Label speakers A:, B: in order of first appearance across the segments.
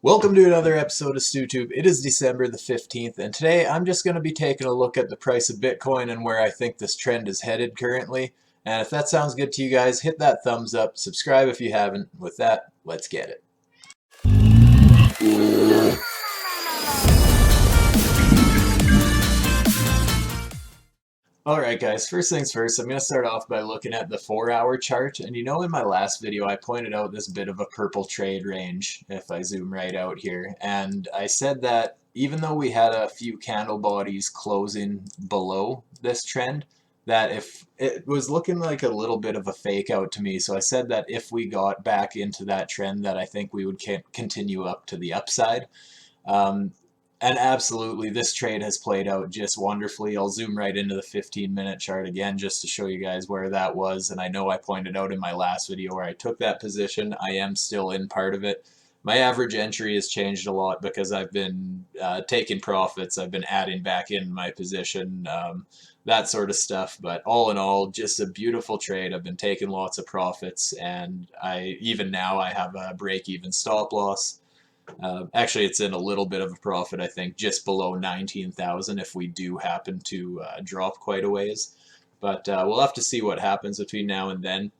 A: Welcome to another episode of StuTube. It is December the 15th, and today I'm just going to be taking a look at the price of Bitcoin and where I think this trend is headed currently. And if that sounds good to you guys, hit that thumbs up, subscribe if you haven't. With that, let's get it. Alright guys, first things first, I'm going to start off by looking at the 4-hour chart. And in my last video I pointed out this bit of a purple trade range, if I zoom right out here. And I said that even though we had a few candle bodies closing below this trend, that if it was looking like a little bit of a fake out to me. So I said that if we got back into that trend, that I think we would continue up to the upside. Um, and absolutely, this trade has played out just wonderfully. I'll zoom right into the 15-minute chart again just to show you guys where that was. And I know I pointed out in my last video where I took that position. I am still in part of it. My average entry has changed a lot because I've been taking profits. I've been adding back in my position, that sort of stuff. But all in all, just a beautiful trade. I've been taking lots of profits, and even now I have a break-even stop loss. Actually, it's in a little bit of a profit, I think, just below 19,000 if we do happen to drop quite a ways. But we'll have to see what happens between now and then.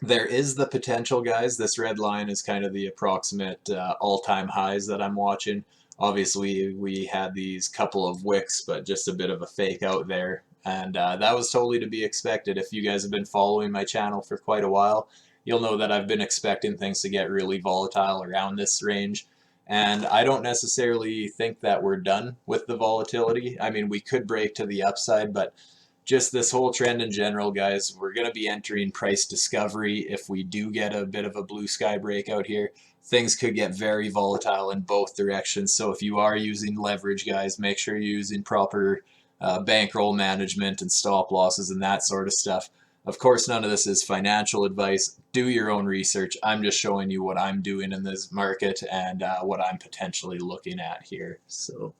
A: There is the potential, guys. This red line is kind of the approximate all-time highs that I'm watching. Obviously, we had these couple of wicks, but just a bit of a fake out there. And that was totally to be expected. If you guys have been following my channel for quite a while, you'll know that I've been expecting things to get really volatile around this range. And I don't necessarily think that we're done with the volatility. I mean, we could break to the upside, but just this whole trend in general, guys, we're going to be entering price discovery. If we do get a bit of a blue sky breakout here, things could get very volatile in both directions. So if you are using leverage, guys, make sure you're using proper bankroll management and stop losses and that sort of stuff. Of course, none of this is financial advice. Do your own research. I'm just showing you what I'm doing in this market and what I'm potentially looking at here. So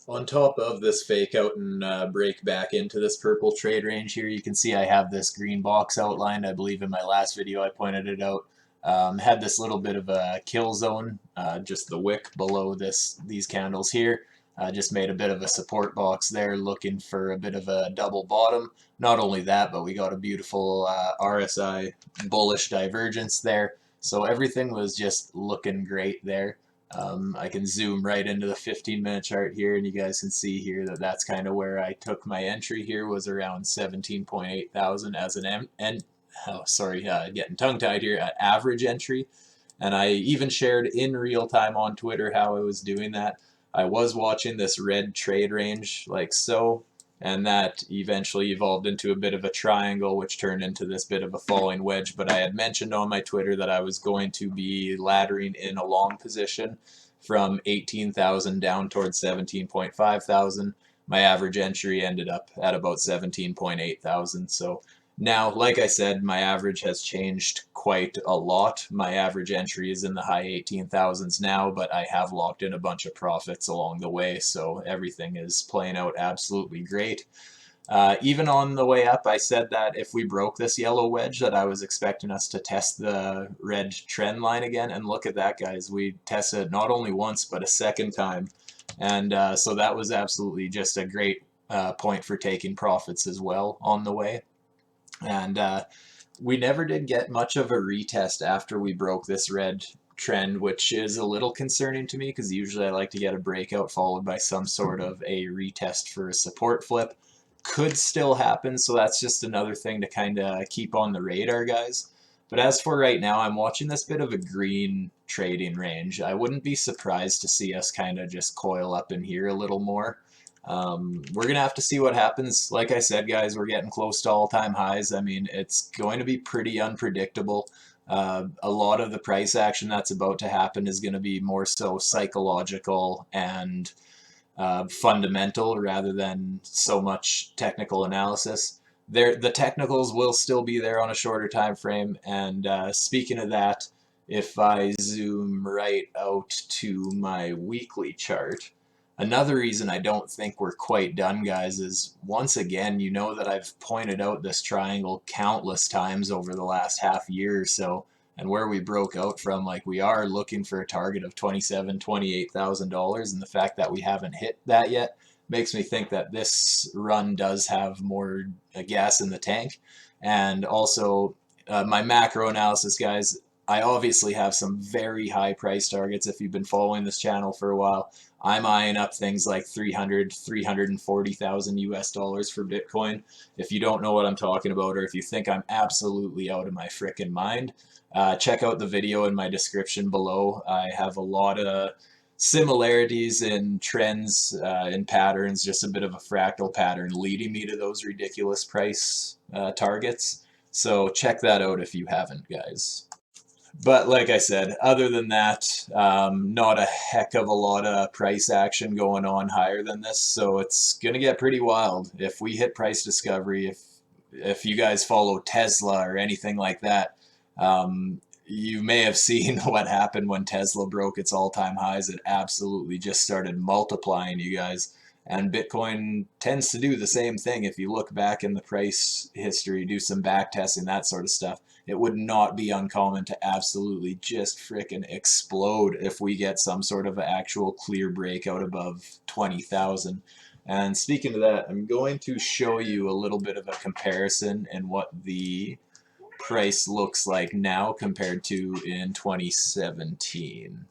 A: on top of this fake out and break back into this purple trade range here, you can see I have this green box outlined. I believe in my last video I pointed it out. Had this little bit of a kill zone, just the wick below these candles here. Just made a bit of a support box there, looking for a bit of a double bottom. Not only that, but we got a beautiful RSI bullish divergence there. So everything was just looking great there. I can zoom right into the 15-minute chart here, and you guys can see here that that's kind of where I took my entry here, was around 17.8 thousand as an getting tongue-tied here, average entry. And I even shared in real time on Twitter how I was doing that. I was watching this red trade range like so, and that eventually evolved into a bit of a triangle, which turned into this bit of a falling wedge. But I had mentioned on my Twitter that I was going to be laddering in a long position from 18,000 down towards 17.5 thousand. My average entry ended up at about 17.8 thousand. So now, like I said, my average has changed quite a lot. My average entry is in the high 18,000s now, but I have locked in a bunch of profits along the way, so everything is playing out absolutely great. Even on the way up, I said that if we broke this yellow wedge, that I was expecting us to test the red trend line again. And look at that, guys. We tested not only once, but a second time. And so that was absolutely just a great point for taking profits as well on the way. And we never did get much of a retest after we broke this red trend, which is a little concerning to me because usually I like to get a breakout followed by some sort of a retest for a support flip. Could still happen, so that's just another thing to kind of keep on the radar, guys. But as for right now, I'm watching this bit of a green trading range. I wouldn't be surprised to see us kind of just coil up in here a little more. We're going to have to see what happens. Like I said, guys, we're getting close to all-time highs. I mean, it's going to be pretty unpredictable. A lot of the price action that's about to happen is going to be more so psychological and fundamental rather than so much technical analysis. The technicals will still be there on a shorter time frame. And speaking of that, if I zoom right out to my weekly chart, another reason I don't think we're quite done, guys, is once again, you know that I've pointed out this triangle countless times over the last half year or so. and where we broke out from, like we are looking for a target of $28,000, and the fact that we haven't hit that yet makes me think that this run does have more gas in the tank. And also, my macro analysis, guys, I obviously have some very high price targets. If you've been following this channel for a while, I'm eyeing up things like 340,000 US dollars for Bitcoin. If you don't know what I'm talking about, or if you think I'm absolutely out of my frickin' mind, check out the video in my description below. I have a lot of similarities in trends, in patterns, just a bit of a fractal pattern leading me to those ridiculous price targets. So check that out if you haven't, guys. But like I said, other than that, not a heck of a lot of price action going on higher than this. So it's gonna get pretty wild if we hit price discovery. If you guys follow Tesla or anything like that, you may have seen what happened when Tesla broke its all-time highs. It absolutely just started multiplying, you guys. And Bitcoin tends to do the same thing. If you look back in the price history, do some back testing, that sort of stuff, it would not be uncommon to absolutely just frickin' explode if we get some sort of actual clear breakout above 20,000. And speaking of that, I'm going to show you a little bit of a comparison in what the price looks like now compared to in 2017.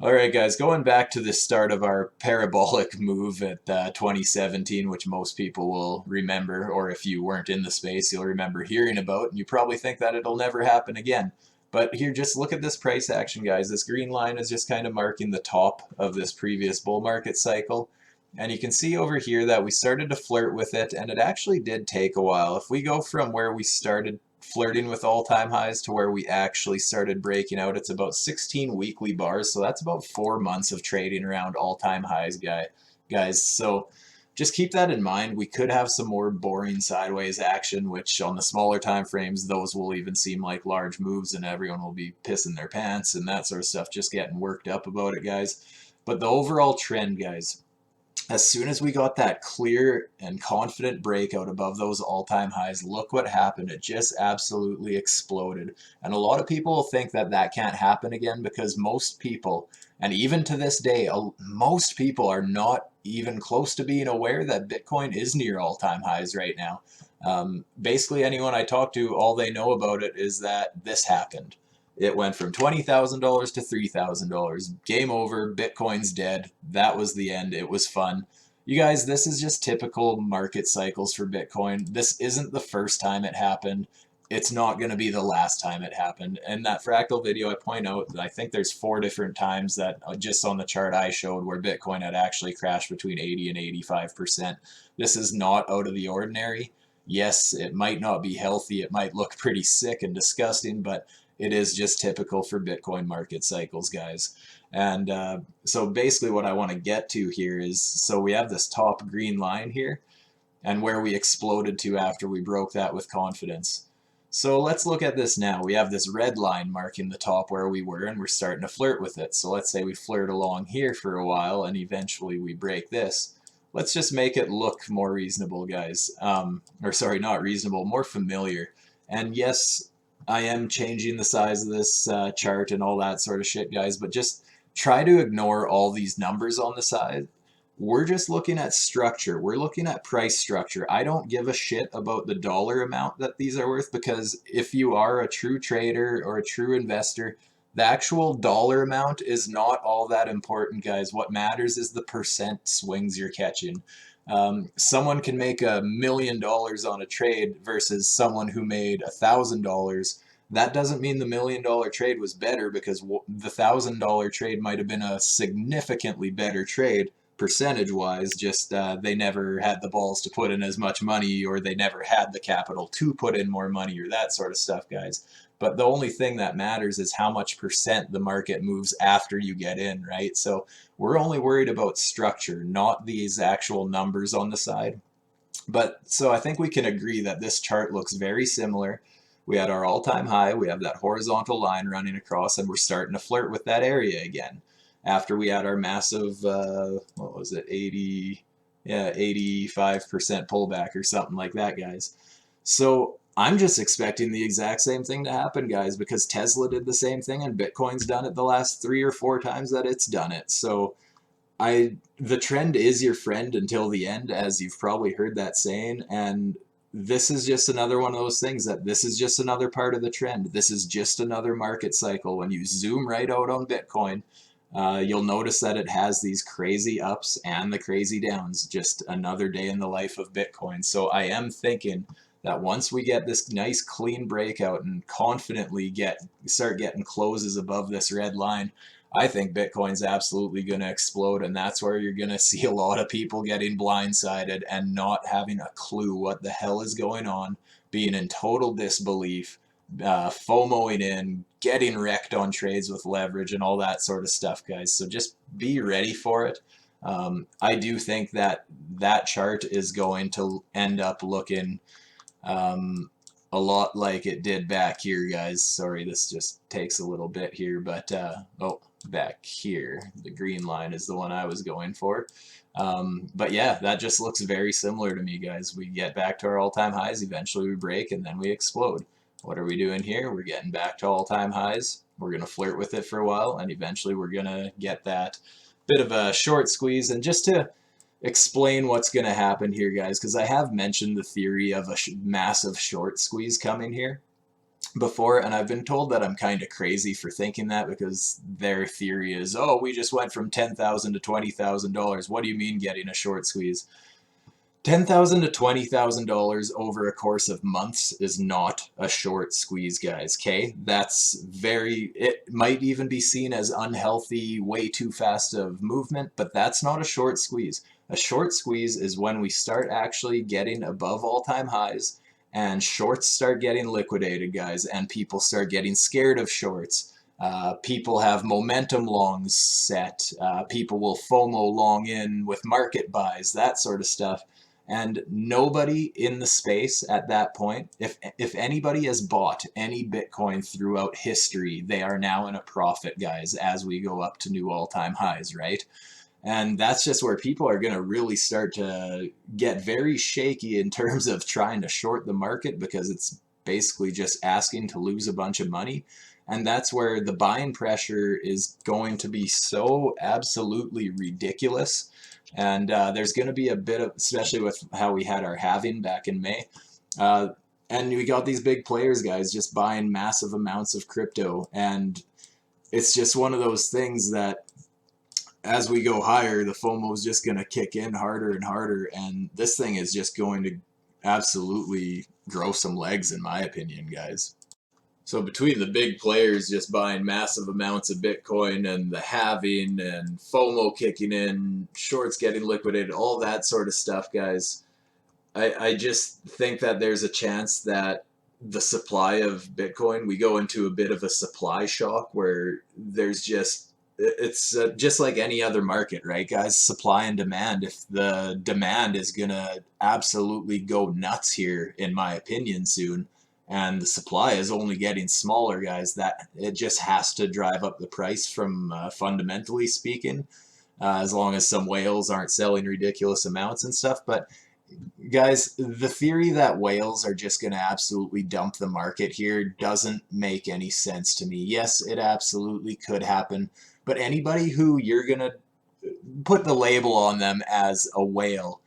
A: Alright guys, going back to the start of our parabolic move at 2017, which most people will remember, or if you weren't in the space, you'll remember hearing about, and you probably think that it'll never happen again. But here, just look at this price action, guys. This green line is just kind of marking the top of this previous bull market cycle. And you can see over here that we started to flirt with it, and it actually did take a while. If we go from where we started flirting with all-time highs to where we actually started breaking out, it's about 16 weekly bars, so that's about 4 months of trading around all-time highs, guys. So just keep that in mind. We could have some more boring sideways action, which on the smaller time frames, those will even seem like large moves, and everyone will be pissing their pants and that sort of stuff, just getting worked up about it, guys. But the overall trend, guys, as soon as we got that clear and confident breakout above those all-time highs, look what happened. It just absolutely exploded. And a lot of people think that that can't happen again because most people, and even to this day, most people are not even close to being aware that Bitcoin is near all-time highs right now. Basically, anyone I talk to, all they know about it is that this happened. It went from $20,000 to $3,000. Game over. Bitcoin's dead. That was the end. It was fun. You guys, this is just typical market cycles for Bitcoin. This isn't the first time it happened. It's not going to be the last time it happened. In that fractal video, I point out that I think there's 4 different times that just on the chart I showed where Bitcoin had actually crashed between 80 and 85%. This is not out of the ordinary. Yes, it might not be healthy. It might look pretty sick and disgusting, but it is just typical for Bitcoin market cycles, guys. And so basically what I want to get to here is, so we have this top green line here and where we exploded to after we broke that with confidence. So let's look at this now. We have this red line marking the top where we were, and we're starting to flirt with it. So let's say we flirt along here for a while and eventually we break this. Let's just make it look more reasonable, guys. Or sorry, not reasonable, more familiar. And yes, I am changing the size of this chart and all that sort of shit, guys, but just try to ignore all these numbers on the side. We're just looking at structure. We're looking at price structure. I don't give a shit about the dollar amount that these are worth, because if you are a true trader or a true investor, the actual dollar amount is not all that important, guys. What matters is the percent swings you're catching. Someone can make $1 million on a trade versus someone who made $1,000. That doesn't mean the $1 million trade was better, because the $1,000 trade might have been a significantly better trade percentage wise, just they never had the balls to put in as much money, or they never had the capital to put in more money, or that sort of stuff, guys. But the only thing that matters is how much percent the market moves after you get in, right? So we're only worried about structure, not these actual numbers on the side. But so I think we can agree that this chart looks very similar. We had our all-time high, we have that horizontal line running across, and we're starting to flirt with that area again. After we had our massive, what was it, 85% pullback or something like that, guys. So I'm just expecting the exact same thing to happen, guys, because Tesla did the same thing and Bitcoin's done it the last 3 or 4 times that it's done it. So the trend is your friend until the end, as you've probably heard that saying, and this is just another one of those things that this is just another part of the trend. This is just another market cycle. When you zoom right out on Bitcoin, you'll notice that it has these crazy ups and the crazy downs. Just another day in the life of Bitcoin. So I am thinking that once we get this nice clean breakout and confidently start getting closes above this red line, I think Bitcoin's absolutely going to explode, and that's where you're going to see a lot of people getting blindsided and not having a clue what the hell is going on, being in total disbelief, FOMOing in, getting wrecked on trades with leverage, and all that sort of stuff, guys. So just be ready for it. I do think that that chart is going to end up looking um, a lot like it did back here, guys. Sorry, this just takes a little bit here, but oh, back here, the green line is the one I was going for. But yeah, that just looks very similar to me, guys. We get back to our all-time highs, eventually we break, and then we explode. What are we doing here? We're getting back to all-time highs. We're going to flirt with it for a while, and eventually we're going to get that bit of a short squeeze. And just to explain what's going to happen here, guys, because I have mentioned the theory of a massive short squeeze coming here before, and I've been told that I'm kind of crazy for thinking that, because their theory is, oh, we just went from $10,000 to $20,000. What do you mean getting a short squeeze? $10,000 to $20,000 over a course of months is not a short squeeze, guys. Okay, it might even be seen as unhealthy, way too fast of movement, but that's not a short squeeze. A short squeeze is when we start actually getting above all-time highs and shorts start getting liquidated, guys, and people start getting scared of shorts. People have momentum longs set. People will FOMO long in with market buys, that sort of stuff. And nobody in the space at that point, if anybody has bought any Bitcoin throughout history, they are now in a profit, guys, as we go up to new all-time highs, right? And that's just where people are going to really start to get very shaky in terms of trying to short the market, because it's basically just asking to lose a bunch of money. And that's where the buying pressure is going to be so absolutely ridiculous. And there's going to be a bit of, especially with how we had our halving back in May. Uh, and we got these big players, guys, just buying massive amounts of crypto. And it's just one of those things that as we go higher, the FOMO is just going to kick in harder and harder. And this thing is just going to absolutely grow some legs, in my opinion, guys. So between the big players just buying massive amounts of Bitcoin and the halving and FOMO kicking in, shorts getting liquidated, all that sort of stuff, guys, I just think that there's a chance that the supply of Bitcoin, we go into a bit of a supply shock where it's just like any other market, right, guys? Supply and demand. If the demand is going to absolutely go nuts here, in my opinion, soon, and the supply is only getting smaller, guys, that it just has to drive up the price from fundamentally speaking, as long as some whales aren't selling ridiculous amounts and stuff. But guys, the theory that whales are just going to absolutely dump the market here doesn't make any sense to me. Yes, it absolutely could happen, but anybody who you're going to put the label on them as a whale,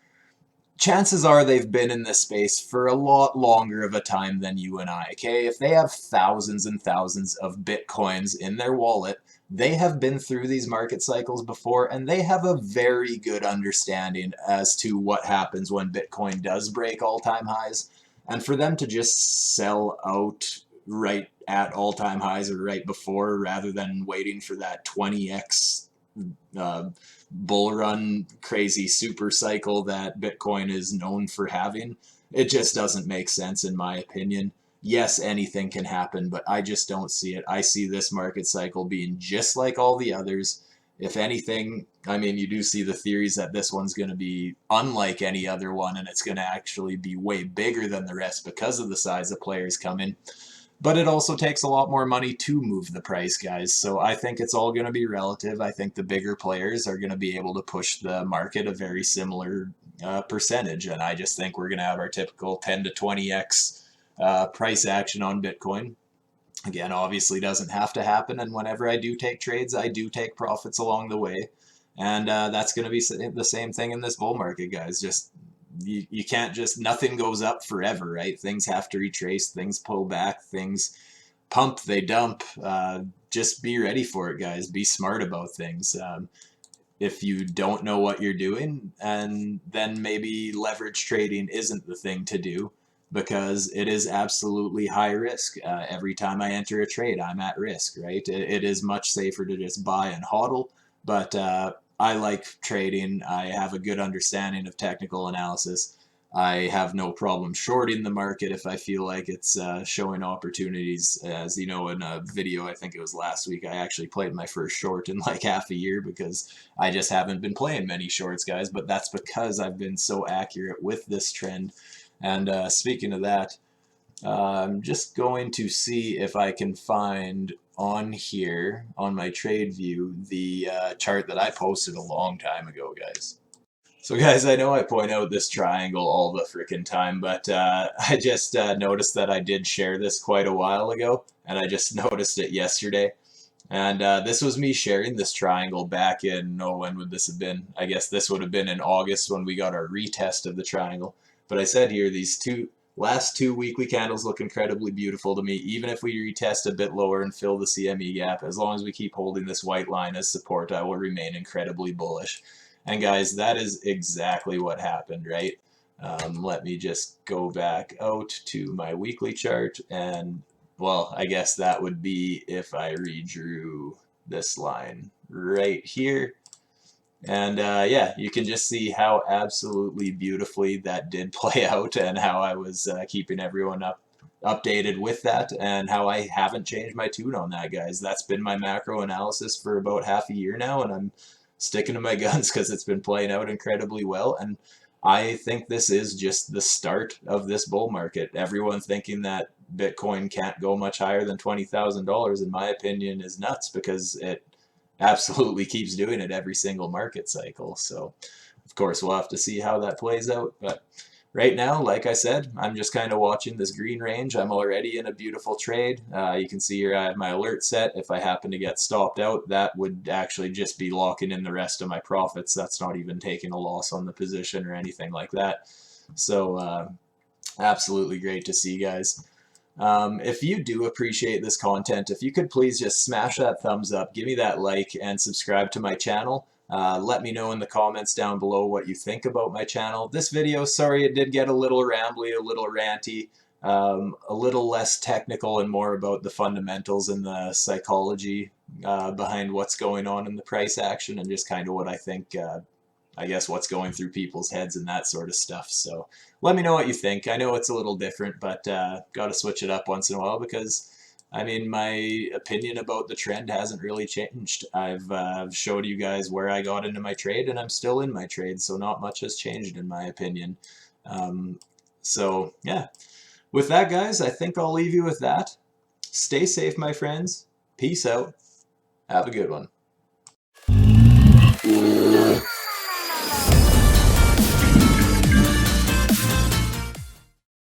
A: chances are they've been in this space for a lot longer of a time than you and I, okay? If they have thousands and thousands of Bitcoins in their wallet, they have been through these market cycles before, and they have a very good understanding as to what happens when Bitcoin does break all-time highs. And for them to just sell out right at all-time highs or right before, rather than waiting for that 20x bull run crazy super cycle that Bitcoin is known for having, it just doesn't make sense, in my opinion. Yes, anything can happen, but I just don't see it. I see this market cycle being just like all the others. If anything, I mean, you do see the theories that this one's going to be unlike any other one, and it's going to actually be way bigger than the rest because of the size of players coming. But it also takes a lot more money to move the price, guys. So I think it's all going to be relative. I think the bigger players are going to be able to push the market a very similar percentage. And I just think we're going to have our typical 10 to 20x price action on Bitcoin. Again, obviously doesn't have to happen, and whenever I do take trades, I do take profits along the way. And that's going to be the same thing in this bull market, guys. Just you can't just, nothing goes up forever, right? Things have to retrace, things pull back, things pump, they dump. Just be ready for it, guys. Be smart about things. If you don't know what you're doing, and then maybe leverage trading isn't the thing to do, because it is absolutely high risk. Every time I enter a trade, I'm at risk, right? It is much safer to just buy and hodl, but I like trading. I have a good understanding of technical analysis. I have no problem shorting the market if I feel like it's showing opportunities. As you know, in a video, I think it was last week, I actually played my first short in like half a year because I just haven't been playing many shorts, guys. But that's because I've been so accurate with this trend. And speaking of that, I'm just going to see if I can find on here, on my trade view, the chart that I posted a long time ago, guys. So guys, I know I point out this triangle all the freaking time, but I just noticed that I did share this quite a while ago, and I just noticed it yesterday. And this was me sharing this triangle back in, oh, when would this have been? I guess this would have been in August when we got our retest of the triangle. But I said here, these last two weekly candles look incredibly beautiful to me. Even if we retest a bit lower and fill the CME gap, as long as we keep holding this white line as support, I will remain incredibly bullish. And guys, that is exactly what happened, right? Let me just go back out to my weekly chart, and well, I guess that would be if I redrew this line right here. And yeah, you can just see how absolutely beautifully that did play out, and how I was keeping everyone updated with that, and how I haven't changed my tune on that, guys. That's been my macro analysis for about half a year now, and I'm sticking to my guns because it's been playing out incredibly well. And I think this is just the start of this bull market. Everyone thinking that Bitcoin can't go much higher than $20,000, in my opinion, is nuts, because it absolutely keeps doing it every single market cycle. So, of course, we'll have to see how that plays out. But right now, like I said, I'm just kind of watching this green range. I'm already in a beautiful trade. You can see here I have my alert set. If I happen to get stopped out, that would actually just be locking in the rest of my profits. That's not even taking a loss on the position or anything like that. So absolutely great to see, guys. If you do appreciate this content, if you could please just smash that thumbs up, give me that like, and subscribe to my channel. Let me know in the comments down below what you think about my channel. This video, sorry, it did get a little rambly, a little ranty, a little less technical, and more about the fundamentals and the psychology behind what's going on in the price action, and just kind of what I think, I guess, what's going through people's heads and that sort of stuff. So let me know what you think. I know it's a little different, but got to switch it up once in a while, because I mean, my opinion about the trend hasn't really changed. I've showed you guys where I got into my trade, and I'm still in my trade, so not much has changed in my opinion. So yeah, with that, guys, I think I'll leave you with that. Stay safe, my friends. Peace out. Have a good one.